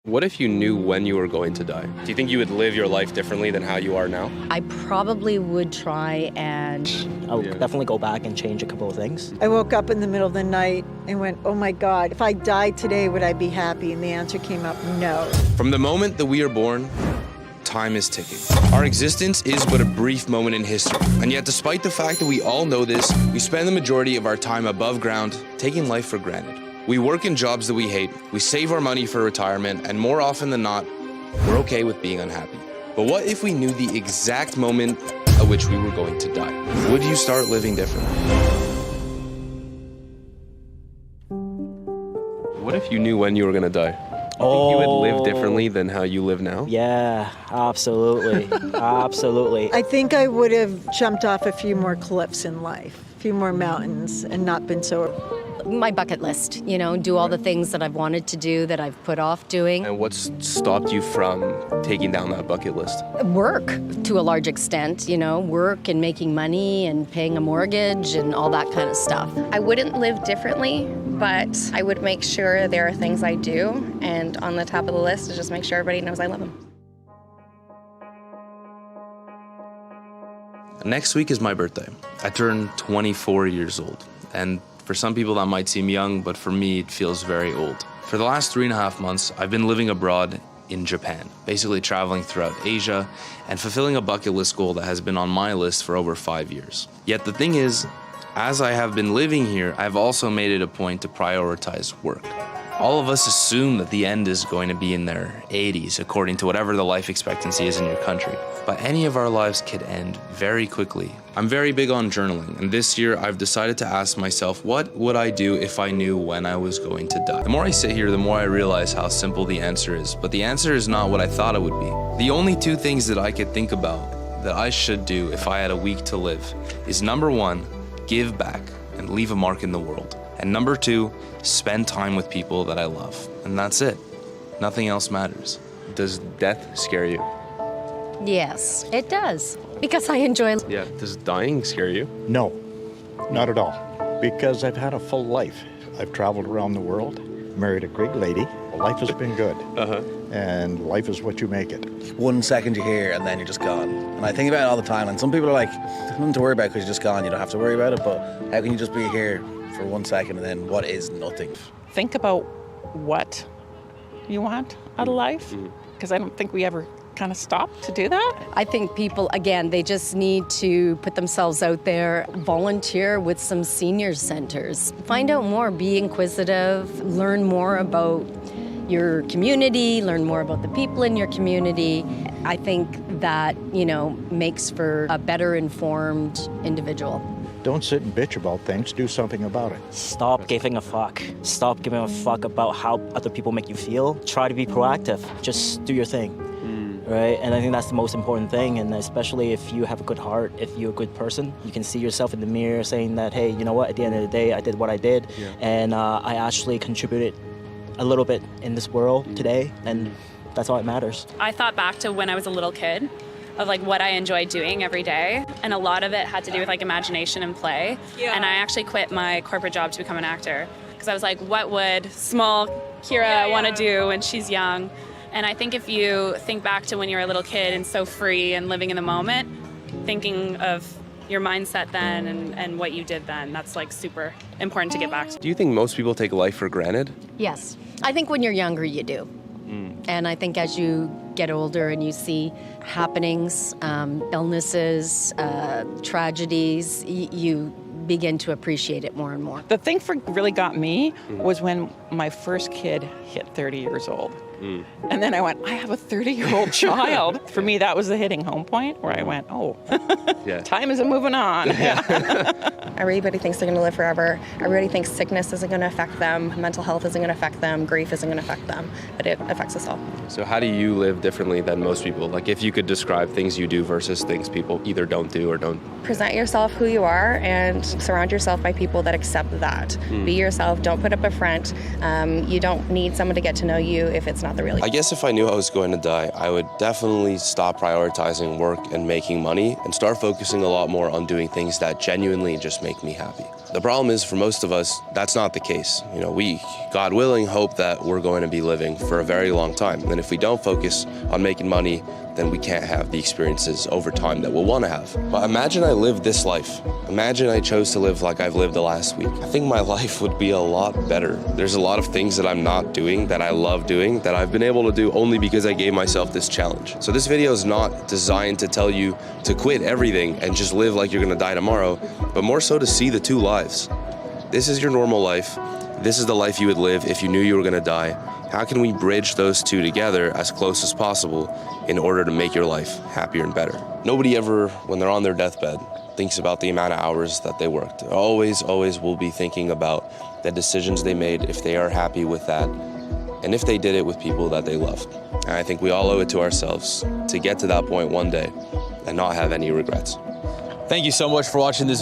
What if you knew when you were going to die? Do you think you would live your life differently than how you are now? I probably would try and... I would definitely go back and change a couple of things. I woke up in the middle of the night and went, oh my God, if I died today, would I be happy? And the answer came up, no. From the moment that we are born, time is ticking. Our existence is but a brief moment in history. And yet, despite the fact that we all know this, we spend the majority of our time above ground, taking life for granted. We work in jobs that we hate, we save our money for retirement, and more often than not, we're okay with being unhappy. But what if we knew the exact moment at which we were going to die? Would you start living differently? What if you knew when you were gonna die? Do you think you would live differently than how you live now? Yeah, absolutely. Absolutely. I think I would have jumped off a few more cliffs in life, a few more mountains, and not been so... My bucket list, do all the things that I've wanted to do that I've put off doing. And what's stopped you from taking down that bucket list? Work, to a large extent, work and making money and paying a mortgage and all that kind of stuff. I wouldn't live differently, but I would make sure there are things I do, and on the top of the list is just make sure everybody knows I love them. Next week is my birthday. I turn 24 years old, and for some people that might seem young, but for me it feels very old. For the last 3.5 months, I've been living abroad in Japan, basically traveling throughout Asia and fulfilling a bucket list goal that has been on my list for over 5 years. Yet the thing is, as I have been living here, I've also made it a point to prioritize work. All of us assume that the end is going to be in their 80s, according to whatever the life expectancy is in your country. But any of our lives could end very quickly. I'm very big on journaling, and this year I've decided to ask myself, what would I do if I knew when I was going to die? The more I sit here, the more I realize how simple the answer is. But the answer is not what I thought it would be. The only two things that I could think about that I should do if I had a week to live is number one, give back and leave a mark in the world. And number two, spend time with people that I love. And that's it. Nothing else matters. Does death scare you? Yes, it does. Because I enjoy... Yeah. Does dying scare you? No, not at all. Because I've had a full life. I've traveled around the world, married a great lady. Life has been good. And life is what you make it. 1 second you're here and then you're just gone. And I think about it all the time. And some people are like, there's nothing to worry about because you're just gone. You don't have to worry about it. But how can you just be here for 1 second and then what is nothing? Think about what you want out of life, because I don't think we ever kind of stop to do that. I think people, again, they just need to put themselves out there, volunteer with some senior centers. Find out more, be inquisitive, learn more about your community, learn more about the people in your community. I think that, makes for a better informed individual. Don't sit and bitch about things, do something about it. Stop giving a fuck. Stop giving a fuck about how other people make you feel. Try to be proactive. Just do your thing, right? And I think that's the most important thing, and especially if you have a good heart, if you're a good person, you can see yourself in the mirror saying that, hey, you know what, at the end of the day, I did what I did, and I actually contributed a little bit in this world today, and that's all that matters. I thought back to when I was a little kid, of what I enjoyed doing every day. And a lot of it had to do with imagination and play. Yeah. And I actually quit my corporate job to become an actor. Because I was like, what would small Kira want to do when she's young? And I think if you think back to when you were a little kid and so free and living in the moment, thinking of your mindset then and what you did then, that's super important to get back to. Do you think most people take life for granted? Yes. I think when you're younger, you do. And I think as you get older and you see happenings, illnesses, tragedies, you begin to appreciate it more and more. The thing really got me was when my first kid hit 30 years old. And then I went, I have a 30-year-old child. For me, that was the hitting home point where I went, oh, time isn't moving on. Everybody thinks they're going to live forever. Everybody thinks sickness isn't going to affect them, mental health isn't going to affect them, grief isn't going to affect them, but it affects us all. So how do you live differently than most people? If you could describe things you do versus things people either don't do or don't. Present yourself who you are and surround yourself by people that accept that. Be yourself, don't put up a front. You don't need someone to get to know you if it's not the real you. I guess if I knew I was going to die, I would definitely stop prioritizing work and making money and start focusing a lot more on doing things that genuinely just make me happy. The problem is, for most of us, that's not the case. You know, we, God willing, hope that we're going to be living for a very long time. And if we don't focus on making money, then we can't have the experiences over time that we'll want to have. But imagine I lived this life. Imagine I chose to live like I've lived the last week. I think my life would be a lot better. There's a lot of things that I'm not doing, that I love doing, that I've been able to do only because I gave myself this challenge. So this video is not designed to tell you to quit everything and just live like you're gonna die tomorrow, but more so to see the two lives. This is your normal life. This is the life you would live if you knew you were gonna die. How can we bridge those two together as close as possible in order to make your life happier and better? Nobody ever, when they're on their deathbed, thinks about the amount of hours that they worked. They always will be thinking about the decisions they made, if they are happy with that, and if they did it with people that they loved. And I think we all owe it to ourselves to get to that point one day and not have any regrets. Thank you so much for watching this